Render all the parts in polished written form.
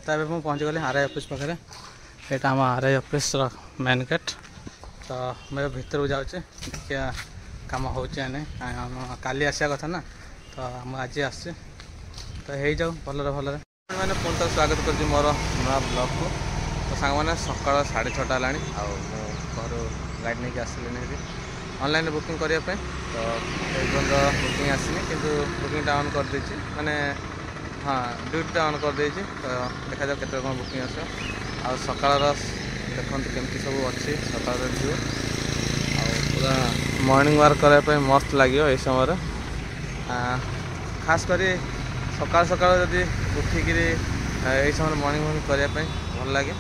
तो ये मुझे पहुँची गली आरआई ऑफिस पाखे यहाँ आम आरआई ऑफिस मेन गेट। तो मैं भीतर को जाऊँ देखिया कम हो काली आसा कथा ना तो आम आज आस तो हो जाऊ भलरे भलरे मैंने पुणी तक स्वागत कर मोर नुआ ब्लॉग को। तो सांग मैंने सकाल 6:30 है घर गाड़ी नहीं आसली ऑनलाइन बुकिंग करने तो ये बुकिंग आसनी कि बुकिंग ऑन कर देछि माने हाँ ड्यूटी ऑन कर देछि। तो देखा जाओ केते कौन बुकिंग आस आ सकाल देखते केमती सब अच्छी सकाल व्यू पूरा मॉर्निंग वॉक करने मस्त लगे ये समय खास कर सकाल सकाल जदि उठिकी ये समय मॉर्निंग वॉक करने भल लगे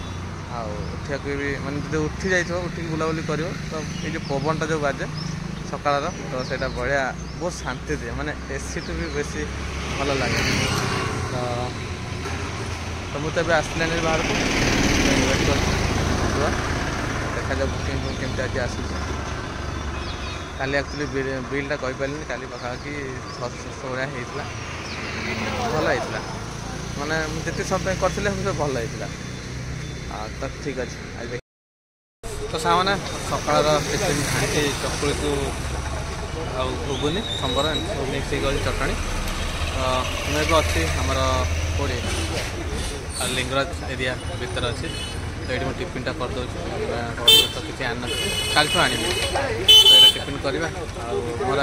उठा भी मानते उठी जाइए उठिक बुलाबुली कर तो ये पवनटा जो बाजे सकाल तो सहीटा बढ़िया बहुत शांति दिए माने एसी टू भी बेसी भल लगे। तो मुझे आसला बाहर को वेट कर देखा जाए बुकिंग केमती आज आस काली एक्चुअली बिलटा कहीपारे काली पाखापाखि 600 भाया होता भल होता माने जिते समय कर भल होता। तो ठीक अच्छे आज तो सामने सकाल टिफिन खाई चकुली को घुगुनी संबर मिक्स हो चटणी। मुझे अच्छी आमर कोड़े लिंगराज एरिया भितर अच्छी तो ये टिफिन टा करदे तो किसी आन कल आनी तो ये टिफिन करवा मोर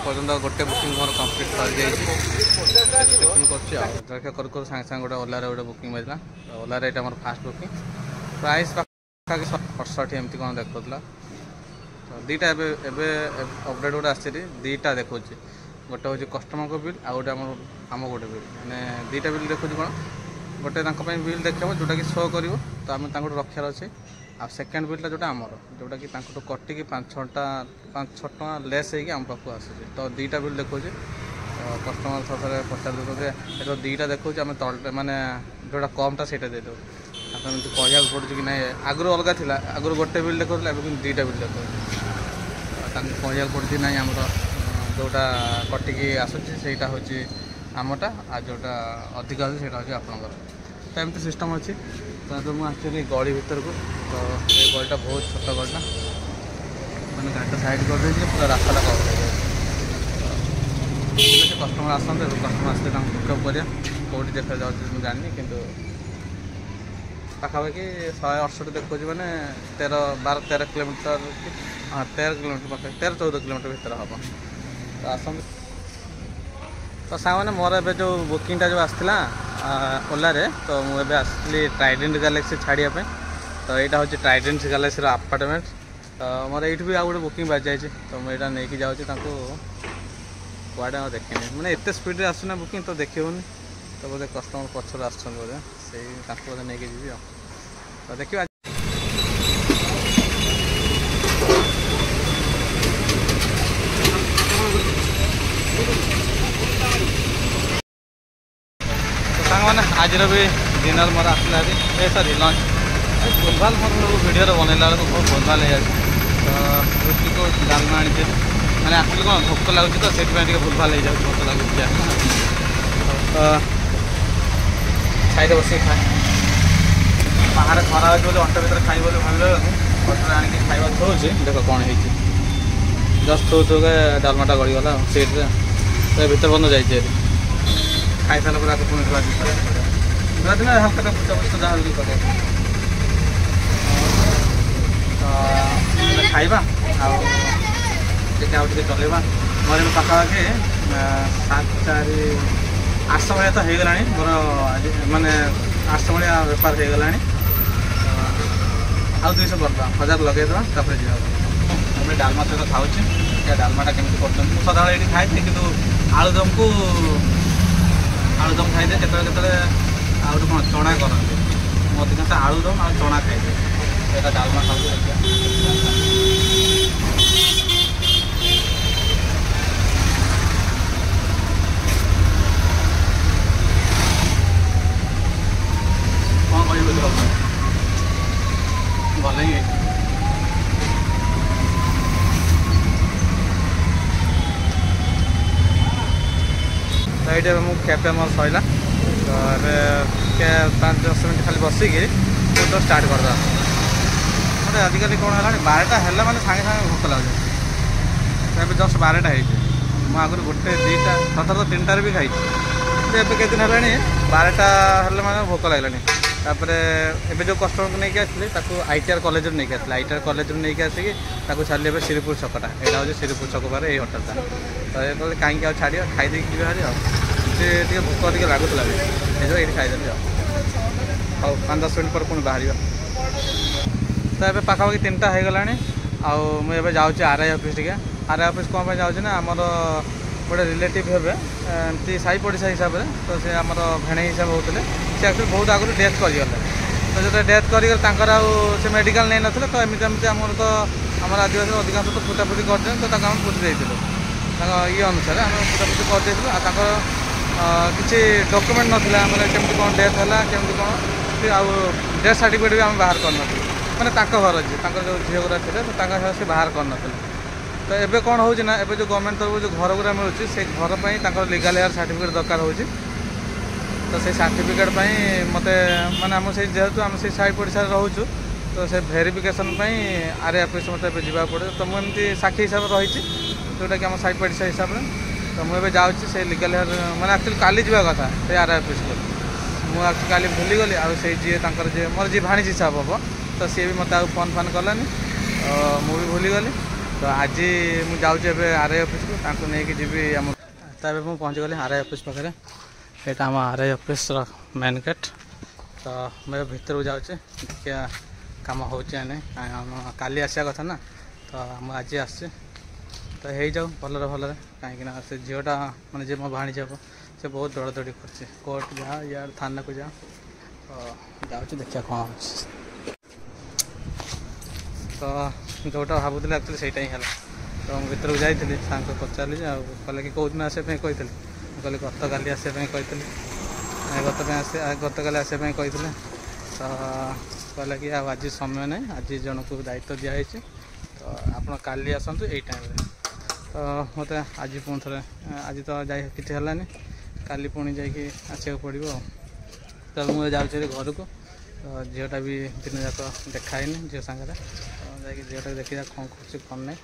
पर्यटन गोटे बुकिंग मोर कम्प्लीट कर टिफिन कर करूँ सागे सागे गोटे ओला गोटे बुकिंग बाजना ओला यहाँ मोर फास्ट बुकिंग प्राइस पाखा 68 एमती कौन देखा तो दीटा अपडेट गोटे आसी दीटा देखा गोटे हूँ कस्टमर को बिल आ गए आम गोटे बिल मैंने दीटा बिल देखुँ कौन गोटे बिल देखा जोटा कि शो कर तो आम रखार अच्छे आ सेकेंड बिलटा जोटा आमर जोटा कि कटिकी 5-6 टका लेस होगी आम पाक आसूँ तो दीटा बिल देखा कस्टमर थोड़े पचार तो दीटा देखा आम तल माने जोटा कमटा से देदेव आप कह पड़ू कि ना आगु अलग थी आगु गोटे बिल देखा दीटा बिल देखा कह पड़ू ना आमर जोटा कटिकी आसूँ हूँ आमटा आ जोटा अधिक आसे हूँ आपंकर तो एमती सिस्टम अच्छी। तो मुझे गली भर को तो ये गलीटा बहुत छोट गलीटा मैंने गाड़ी साइड कर दे पूरा रास्ता कवर हो कस्टमर आसते कस्टमर आसते पिकअप करा कौटी देखा जाऊँ जानी कि पाखापाखि 168 देखा मैंने 12-13 किलोमीटर हाँ 13 किलोमीटर पाखे 13-14 किलोमीटर भितर हम तो आस तो सामने मोर ए जो बुकिंगटा जो आसला ओला तो मुझे आसली ट्राइडेंट गैलेक्सी छाड़ियापी तो यहाँ हूँ ट्राइडेंट गैलेक्सी अपार्टमेंट तो मोर ये भी आउ गए बुकिंग बाजि जाइए तो मुझे नहीं जाऊँगी कड़े देखे मैंने एत स्पीड आसुना बुकिंग तो देखनी तो बोधे कस्टमर पचर आसो बोधे से बोधे नहीं जी तो देखिए मैंने आज भी डिनर मोर आसला सरी लंच भूलभाल मोर वीडियो बनैला बेलू बहुत भूलभाल हो जाए तो रुटी को डालमा आनी मैंने आसली कौन भोक लगुच तो से भूलभाल हो जाए भोक लगुच तो छाई बस खाए बाहर खरा हो अंटा भर खाई बोली भाविला अटो आणिक खावा थोचे देख कौन हो जस्ट थो डालमाटा गलीगला सीट्रे तो भर बंद जाइए खाई सारा पर पुणी थोड़ा दिन हल्का पुचा पुचा जहाँ भी कर खाइबा आगे चलवा मोर पाखापाखि 7-4-800 भाया तो हो गला मोर माने 800 भाया बेपार हो गला आ 200 करदा 1000 लगेदेवा तापर जी आम डालमा सहित खाऊे डालमाटा केमी कर सदा ये खाए कि आलुदम को आलुदम खाईदे केतले आउ कौन चना करते अधिकांश आलुदम आ चना खाईदे यहाँ डालमा खाऊ भल ही तो ये कैफे मोर सैला तो ये 5-10 मिनट खाली बसिकी तो स्टार्ट करदा मतलब आजिकल कौन है 12टा है मैंने सागे सागे भोक लगे तो जस्ट 12टा हो आगुरी 1-2टा सतर 3टार भी खाई ଏବେ କେତେ ଦିନ ହେଲାଣି 12ଟା ହେଲେ ମାନେ ଭୋକ ଲାଗିଲାଣି। ତାପରେ ଏବେ ଯେଉଁ କଷ୍ଟମରକୁ ନେଇକି ଆସିଥିଲି ତାକୁ ITR କଲେଜରୁ ନେଇକି ଆସିଥିଲି। ITR କଲେଜରୁ ନେଇକି ଆସିକି ତାକୁ ଛାଡ଼ିଲି ଏବେ ଶ୍ରୀପୁର ଛକଟା। ଏଇଟା ହେଉଛି ଶ୍ରୀପୁର ଛକ ପାରେ ଏଇ ହୋଟେଲଟା। ତ ଏ କହିଲେ କାହିଁକି ଆଉ ଛାଡ଼ିବା ଖାଇଦେଇକି ଯିବା ଭାରି ଆଉ ସେ ଟିକେ ଭୋକ ଟିକେ ଲାଗୁଥିଲା ବି ସେଇଥିପାଇଁ ଏଇଠି ଖାଇଦେଲି ଆଉ। ହଉ 5-10 ମିନିଟ୍ ପରେ ପୁଣି ବାହାରିବା। ତ ଏବେ ପାଖାପାଖି 3ଟା ହେଇଗଲାଣି ଆଉ ମୁଁ ଏବେ ଯାଉଛି RI ଅଫିସ୍ ଟିକେ। RI ଅଫିସ୍ କ'ଣ ପାଇଁ ଯାଉଛି ନା ଆମର गोटे रिलेटिव हे एमती साई पड़ोसा हिसाब से तो सी आम भेणे हिसाब होते सी एक्चुअली बहुत आगुरी डेथ करगले तो जो डेथ करगले से मेडिकल नहीं नथिले तो एमती एमती आम तो आम आदिवासी अधिकांश तो पुतापुती करदे तो आम पुती देलु ये अनुसार आम पुतापुती करदेलु किसी डॉक्यूमेंट नाला मैंने केमती कौन डेथ है केमती कौन आउ डेथ सर्टिफिकेट भी आम बाहर करन मैंने घर जी जो झील गुरा थे तो सी बाहर करन तो एबे कौन हो ना एबे जो गवर्नमेंट तरफ जो घर गुरा मिलूँ से घर पर लीगल हेयर सर्टिफिकेट दरकार हो तो से सर्टिफिकेट मत माने आम से जेहेतु आम से साई पड़ोसा रोचु तो से भेरिफिकेशन RI ऑफिस मत जा पड़े तो मुझे साक्षी हिसाब से रही जोटा कि आम साई पड़ोसा हिसाब से तो मुझे जाऊँगी से लीगल हेयर मैंने एक्चुअली काली जा कथा से RI ऑफिस को मुझे काली भूलीगली आई जी मोर जी भाणी हिसाब हम तो सी भी मत फोन फान कलानी मुझे भूलीगली तो आज मुझे जाऊँगी RI ऑफिस को नहीं जी आम तो मुझे पहुँची गली RI ऑफिस पाखे यहाँ आम RI ऑफिस मेन गेट तो मैं भीतर को जाऊँचे देखिए कम हो काली आसा कथा ना तो आम आज आस तो हो जाऊ भलर भलर कहीं से झीलटा मैंने जी मो भाणी हम से बहुत दौड़ दौड़ी कर कोर्ट जा या थाना को जा तो जाऊँ देखिए कौन हो तो जोटा भावुली एक्चुअली से ही है तो भर को जाइली साग पचारि कहले कि कौ दिन आसपा कही कहली गत काली आसपा कही गत काली आसपा कही तो कहला कि आज समय ना आज जन को दायित्व दिखाई तो आप काली आसतु यही टाइम तो मत आज पुणी थे आज तो जा कि है काली पुणी जा आसा पड़ो तो मुझे जाऊँगी घर को तो झीलटा भी दिन जाक देखाईनि झील सांगे तो झीलटा देखा कौन कर कौन नहीं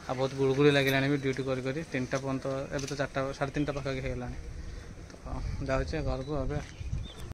आ बहुत गुड़गुड़ी लगे भी ड्यूटी करी 3टा पर्यंत एवं तो 4टा 3:30 पाखा होगा तो जाऊँचे घर को।